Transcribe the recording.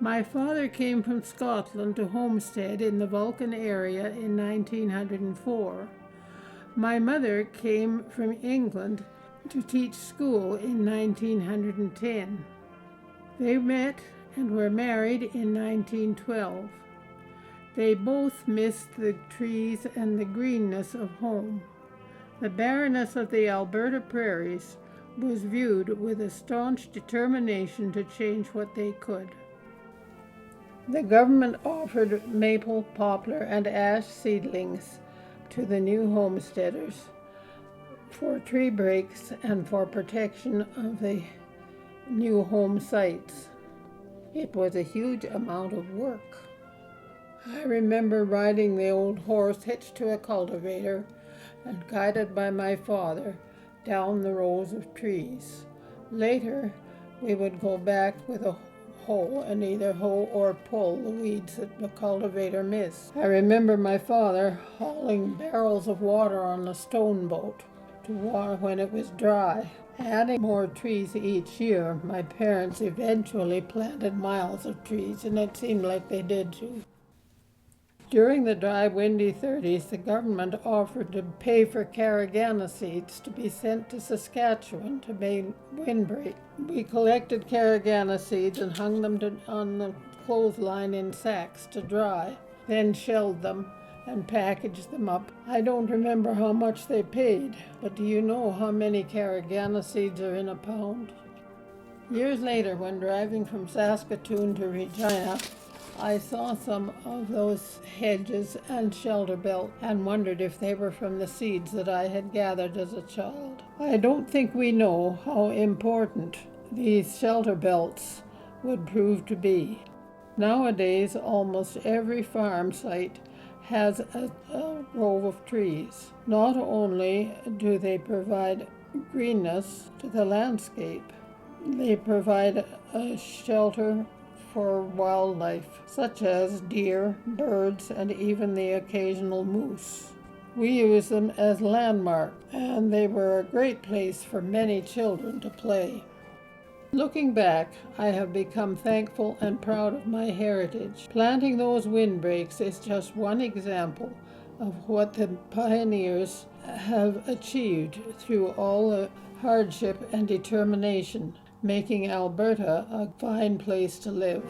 My father came from Scotland to homestead in the Vulcan area in 1904. My mother came from England to teach school in 1910. They met and were married in 1912. They both missed the trees and the greenness of home. The barrenness of the Alberta prairies was viewed with a staunch determination to change what they could. The government offered maple, poplar, and ash seedlings to the new homesteaders for tree breaks and for protection of the new home sites. It was a huge amount of work. I remember riding the old horse hitched to a cultivator and guided by my father down the rows of trees. Later, we would go back with a hoe and either hoe or pull the weeds that the cultivator missed. I remember my father hauling barrels of water on a stone boat to water when it was dry. Adding more trees each year, my parents eventually planted miles of trees, and it seemed like they did too. During the dry, windy 30s, the government offered to pay for Carigana seeds to be sent to Saskatchewan to make windbreak. We collected Carigana seeds and hung them on the clothesline in sacks to dry, then shelled them and packaged them up. I don't remember how much they paid, but do you know how many Carigana seeds are in a pound? Years later, when driving from Saskatoon to Regina, I saw some of those hedges and shelter belt and wondered if they were from the seeds that I had gathered as a child. I don't think we know how important these shelter belts would prove to be. Nowadays, almost every farm site has a row of trees. Not only do they provide greenness to the landscape, they provide a shelter for wildlife, such as deer, birds, and even the occasional moose. We use them as landmarks, and they were a great place for many children to play. Looking back, I have become thankful and proud of my heritage. Planting those windbreaks is just one example of what the pioneers have achieved through all the hardship and determination, making Alberta a fine place to live.